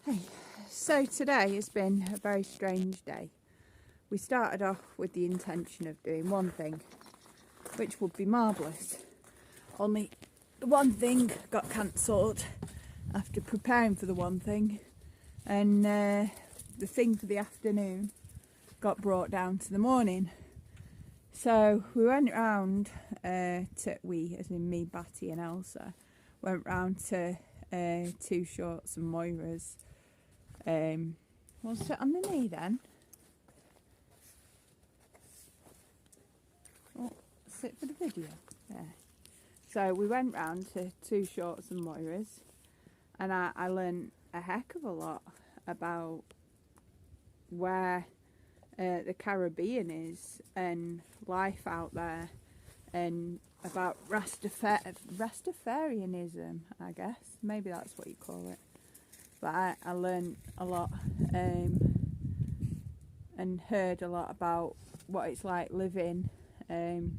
Hey, so today has been a very strange day. We started off with the intention of doing one thing, which would be marvellous. Only the one thing got cancelled after preparing for the one thing, and the thing for the afternoon got brought down to the morning. So we went round we, as in me, Batty and Elsa, went round to Two Shorts and Moira's. We'll sit on the knee then. Oh, sit for the video. There. So we went round to Two Shorts and Moira's, and I learned a heck of a lot about where the Caribbean is and life out there, and about Rastafarianism, I guess. Maybe that's what you call it. But I learned a lot and heard a lot about what it's like living in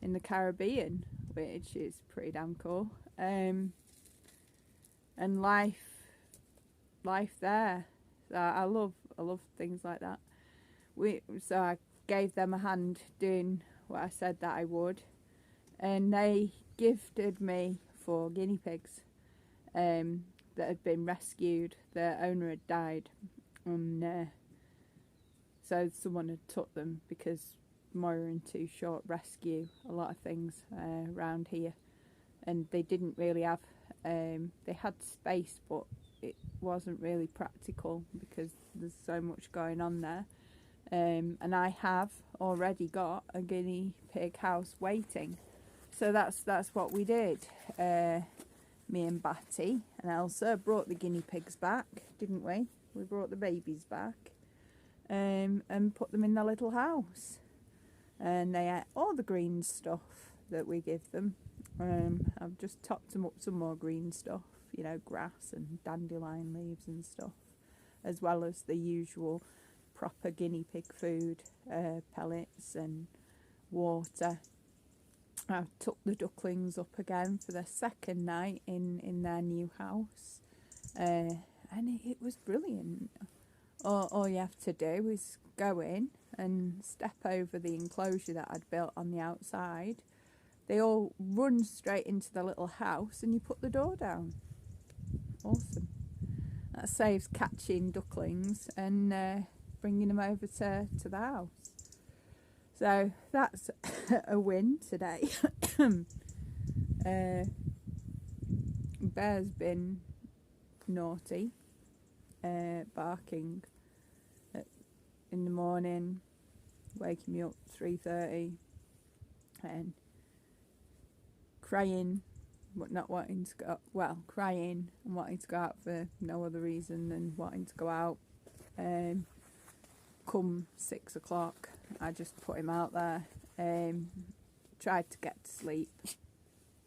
the Caribbean, which is pretty damn cool. And life there. So I love things like that. So I gave them a hand doing what I said that I would, and they gifted me 4 guinea pigs that had been rescued. Their owner had died, and so someone had took them, because Moira and Two Short rescue a lot of things around here, and they didn't really have they had space, but it wasn't really practical because there's so much going on there. And I have already got a guinea pig house waiting, so that's what we did. Me and Batty and Elsa brought the guinea pigs back, didn't we? We brought the babies back and put them in their little house, and they ate all the green stuff that we give them. I've just topped them up some more green stuff, you know, grass and dandelion leaves and stuff, as well as the usual proper guinea pig food, pellets and water. I took the ducklings up again for the second night in their new house, and it was brilliant. All you have to do is go in and step over the enclosure that I'd built on the outside. They all run straight into the little house, and you put the door down. Awesome. That saves catching ducklings and bringing them over to the house. So that's a win today. Bear's been naughty, barking in the morning, waking me up 3:30, and crying, but not wanting to go. Well, crying and wanting to go out for no other reason than wanting to go out. Come 6 o'clock, I just put him out there, tried to get to sleep,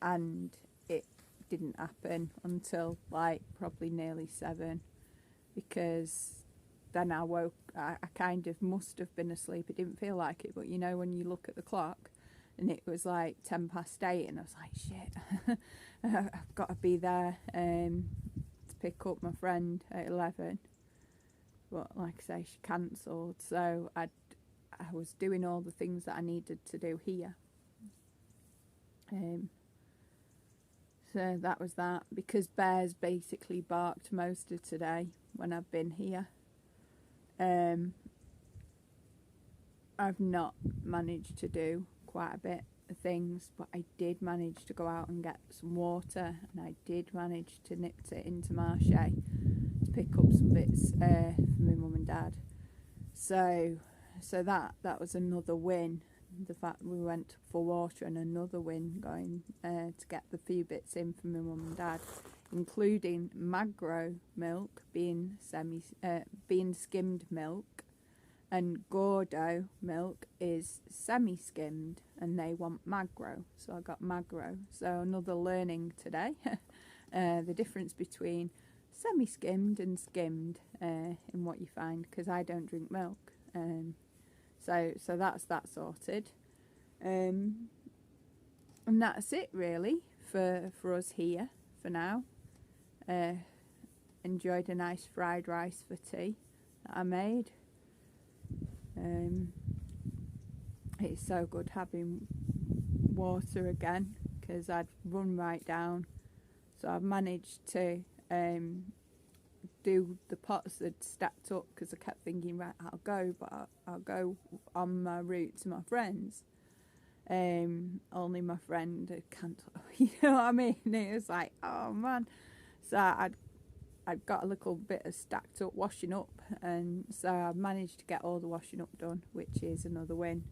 and it didn't happen until like probably nearly 7, because then I woke. I kind of must have been asleep. It didn't feel like it, but you know when you look at the clock and it was like 8:10, and I was like, shit, I've got to be there to pick up my friend at 11. But like I say, she cancelled, so I was doing all the things that I needed to do here. So that was that, because Bear's basically barked most of today when I've been here. I've not managed to do quite a bit of things, but I did manage to go out and get some water, and I did manage to nip it into Marche to pick up some bits for my mum and dad. So that was another win. The fact we went for water, and another win going to get the few bits in for my mum and dad, including Magro milk being skimmed milk, and Gordo milk is semi-skimmed, and they want Magro, so I got Magro. So another learning today, the difference between semi-skimmed and skimmed in what you find, because I don't drink milk. So that's that sorted, and that's it really for us here for now. enjoyed a nice fried rice for tea that I made. It's so good having water again, because I'd run right down. So I've managed to do the pots that stacked up, because I kept thinking, right, I'll go, but I'll go on my route to my friends. Only my friend can't, you know what I mean? It was like, oh man. So I'd got a little bit of stacked up washing up, and so I've managed to get all the washing up done, which is another win.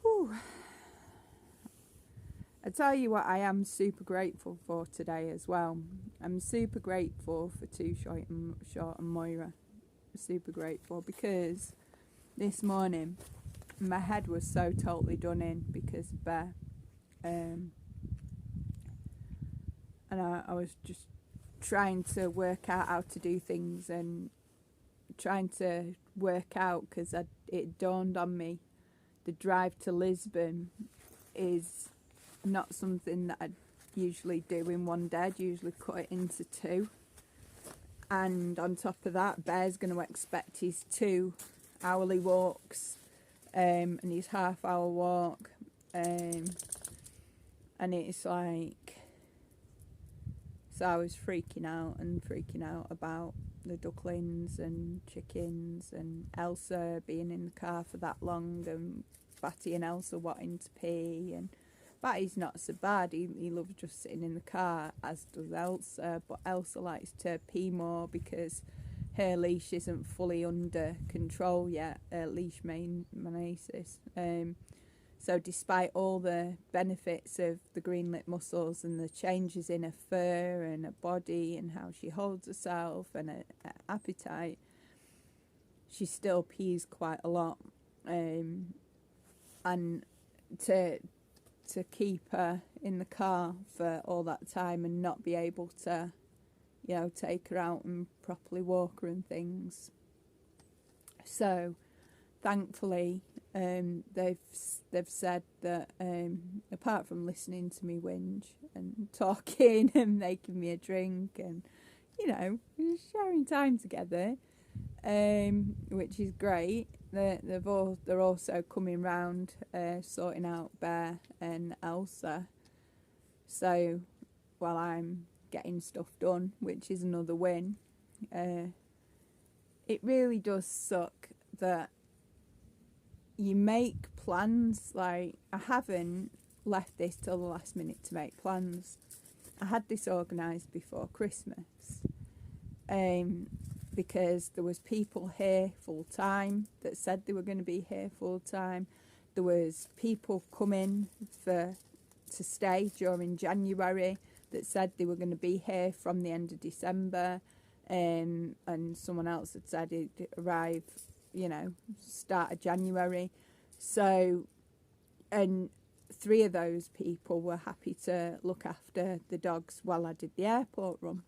Whew. I tell you what, I am super grateful for today as well. I'm super grateful for Too Short and Moira. Super grateful, because this morning my head was so totally done in because of Bear. And I was just trying to work out how to do things, and trying to work out, because it dawned on me, the drive to Lisbon is not something that I'd usually do in one day. I'd usually cut it into two. And on top of that, Bear's going to expect his 2 hourly walks and his half-hour walk. And it's like... So I was freaking out about the ducklings and chickens, and Elsa being in the car for that long, and Batty and Elsa wanting to pee. And Batty's not so bad, he loves just sitting in the car, as does Elsa, but Elsa likes to pee more because her leash isn't fully under control yet, leash menasis. So despite all the benefits of the green lip mussels and the changes in her fur and her body and how she holds herself and her appetite, she still pees quite a lot. And to keep her in the car for all that time and not be able to, you know, take her out and properly walk her and things. So thankfully, they've said that apart from listening to me whinge and talking and making me a drink and, you know, sharing time together, which is great. They're also coming round, sorting out Bear and Elsa. So while I'm getting stuff done, which is another win, it really does suck that you make plans. Like, I haven't left this till the last minute to make plans. I had this organised before Christmas, because there was people here full time that said they were going to be here full time. There was people coming to stay during January that said they were going to be here from the end of December, and someone else had said it'd arrive, you know, start of January. So, and 3 of those people were happy to look after the dogs while I did the airport run.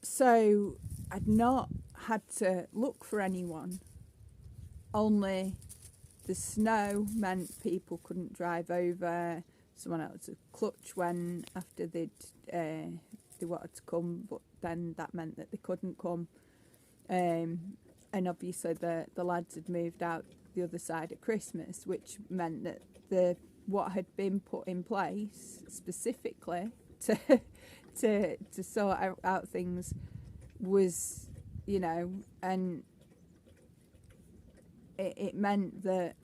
So I'd not had to look for anyone, only the snow meant people couldn't drive over. Someone else, a clutch went after they wanted to come, but then that meant that they couldn't come. And obviously the lads had moved out the other side at Christmas, which meant that what had been put in place specifically to sort out things was, you know, and it meant that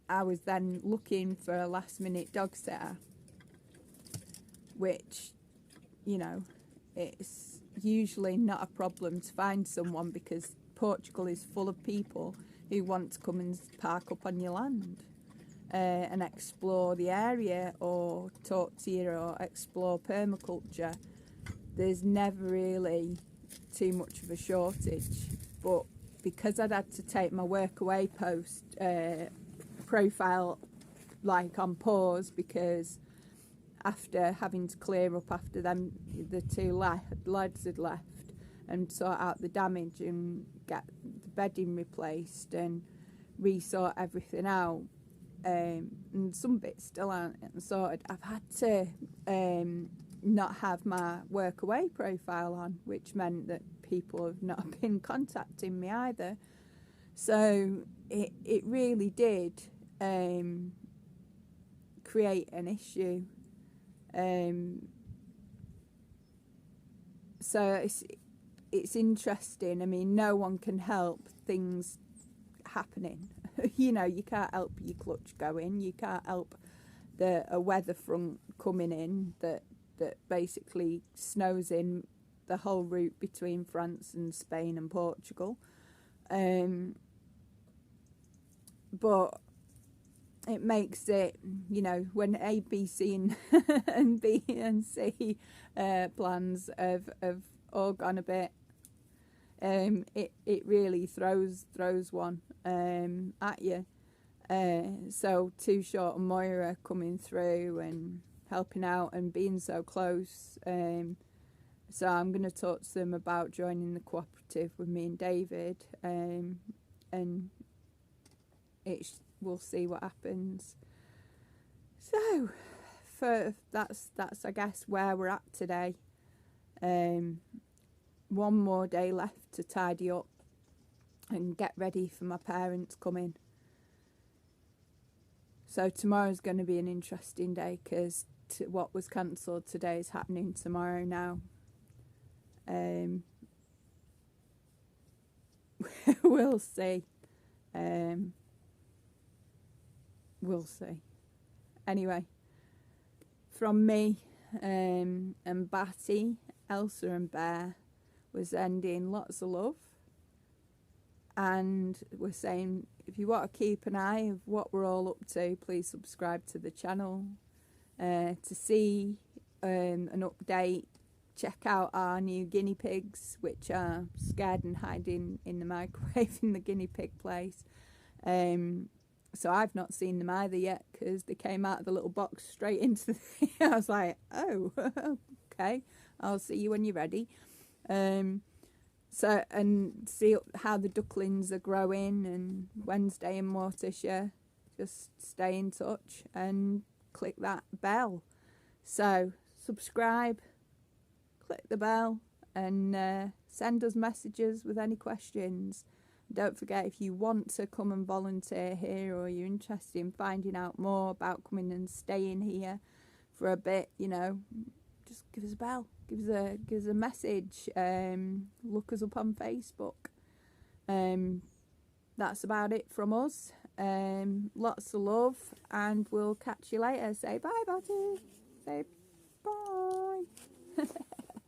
I was then looking for a last minute dog sitter, which, you know, it's usually not a problem to find someone, because Portugal is full of people who want to come and park up on your land and explore the area or talk to you or explore permaculture. There's never really too much of a shortage, but because I'd had to take my workaway post profile like on pause, because after having to clear up after them, the 2 lads had left, and sort out the damage and get the bedding replaced and resort everything out, and some bits still aren't sorted. I've had to not have my workaway profile on, which meant that people have not been contacting me either. So it really did create an issue. So it's interesting. I mean, no one can help things happening. You know, you can't help your clutch going. You can't help a weather front coming in that basically snows in the whole route between France and Spain and Portugal. But it makes it, you know, when A, B, C and B and C plans have all gone a bit, it really throws one at you. So Too Short and Moira coming through and helping out and being so close. So I'm going to talk to them about joining the cooperative with me and David, and we'll see what happens. So that's I guess where we're at today. One more day left to tidy up and get ready for my parents coming. So tomorrow's going to be an interesting day because what was cancelled today is happening tomorrow now. We'll see. We'll see. Anyway, from me and Batty, Elsa and Bear, we're sending lots of love. And we're saying, if you want to keep an eye of what we're all up to, please subscribe to the channel. To see an update, check out our new guinea pigs, which are scared and hiding in the microwave in the guinea pig place. So I've not seen them either yet because they came out of the little box straight into the I was like, oh, okay, I'll see you when you're ready. So, and see how the ducklings are growing, and Wednesday and Morticia, just stay in touch and click that bell. So subscribe, click the bell, and send us messages with any questions. Don't forget, if you want to come and volunteer here, or you're interested in finding out more about coming and staying here for a bit, you know, just give us a bell, give us a message, look us up on Facebook. That's about it from us. Lots of love, and we'll catch you later. Say bye, Batty. Say bye.